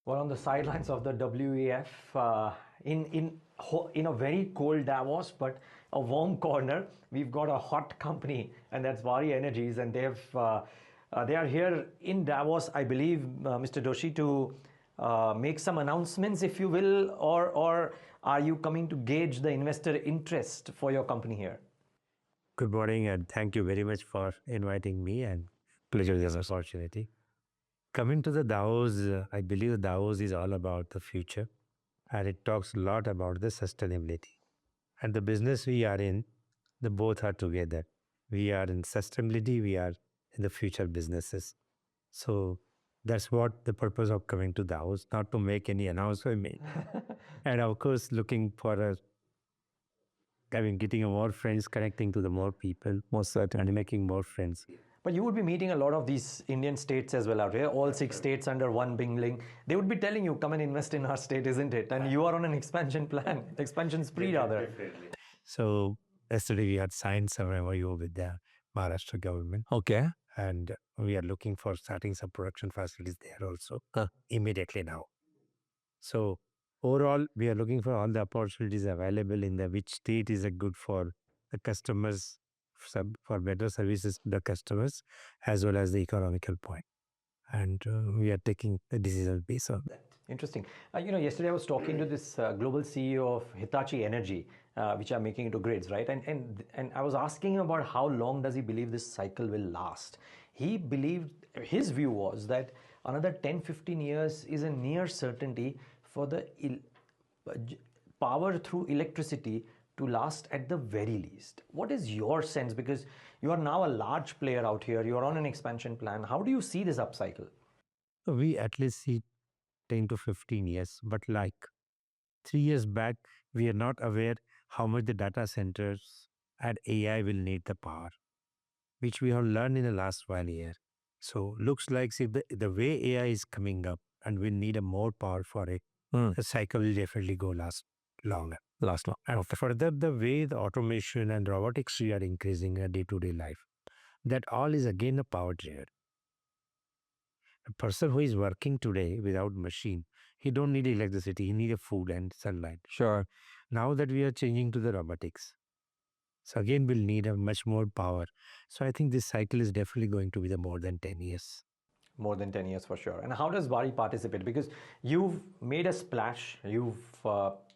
Well, on the sidelines of the WEF, in a very cold Davos, but a warm corner, we've got a hot company, and that's Waaree Energies, and they are here in Davos, I believe, Mr. Doshi, to make some announcements, if you will, or are you coming to gauge the investor interest for your company here? Good morning, and thank you very much for inviting me, and pleasure this opportunity. Coming to the Davos, I believe Davos is all about the future, and it talks a lot about the sustainability. And the business we are in, the both are together. We are in sustainability, we are in the future businesses. So that's what the purpose of coming to Davos, not to make any announcement. And of course, looking for getting more friends, connecting to the more people, most certainly making more friends. But you would be meeting a lot of these Indian states as well out here, all 6 states under one bingling. They would be telling you, come and invest in our state, isn't it? And you are on an expansion plan, expansion spree rather. Definitely. So yesterday we had signed some MOU with the Maharashtra Government. Okay. And we are looking for starting some production facilities there also immediately now. So overall, we are looking for all the opportunities available in the which state is a good for the customers, for better services to the customers, as well as the economical point. And we are taking the decision based on that. Interesting. Yesterday I was talking to this global CEO of Hitachi Energy, which are making into grids, right? And I was asking him about how long does he believe this cycle will last. He believed, his view was that another 10-15 years is a near certainty for the power through electricity to last at the very least. What is your sense? Because you are now a large player out here, you are on an expansion plan. How do you see this upcycle? So we at least see 10 to 15 years, but like 3 years back, we are not aware how much the data centers and AI will need the power, which we have learned in the last 1 year. So looks like the way AI is coming up and we need a more power for it, the cycle will definitely go last longer. And further, the way the automation and robotics we are increasing in day-to-day life, that all is again a power driven. A person who is working today without machine, he don't need electricity, he need a food and sunlight. Sure. Now that we are changing to the robotics, so again we'll need a much more power. So I think this cycle is definitely going to be the more than 10 years. More than 10 years for sure. And how does Waaree participate? Because you've made a splash, you've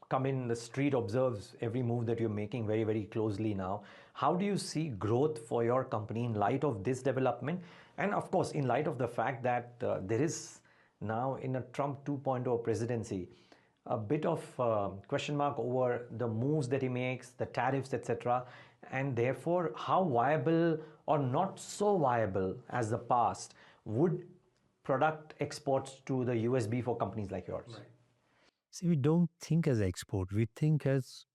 come in, the street observes every move that you're making very, very closely now. How do you see growth for your company in light of this development? And of course, in light of the fact that there is now in a Trump 2.0 presidency, a bit of question mark over the moves that he makes, the tariffs, etc. And therefore, how viable or not so viable as the past would product exports to the US be for companies like yours? Right. See, we don't think as export, we think as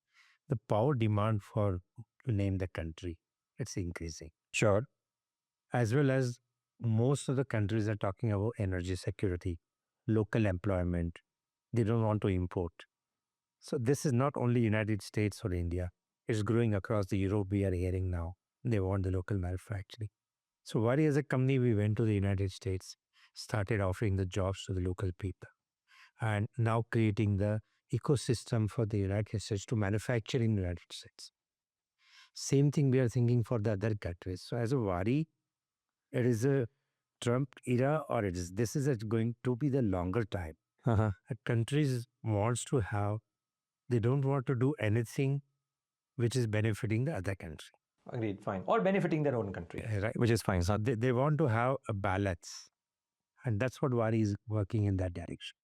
the power demand for, to name the country, it's increasing. Sure. As well as most of the countries are talking about energy security, local employment. They don't want to import. So this is not only United States or India. It's growing across the Europe we are hearing now. They want the local manufacturing. So Waaree as a company, we went to the United States, started offering the jobs to the local people, and now creating the ecosystem for the United States to manufacture in the United States. Same thing we are thinking for the other countries. So as a Waaree, it is a Trump era, or this is going to be the longer time. Countries wants to have, they don't want to do anything which is benefiting the other country. Agreed, fine. Or benefiting their own country. Right. Which is fine. So they want to have a balance. And that's what Waaree is working in that direction.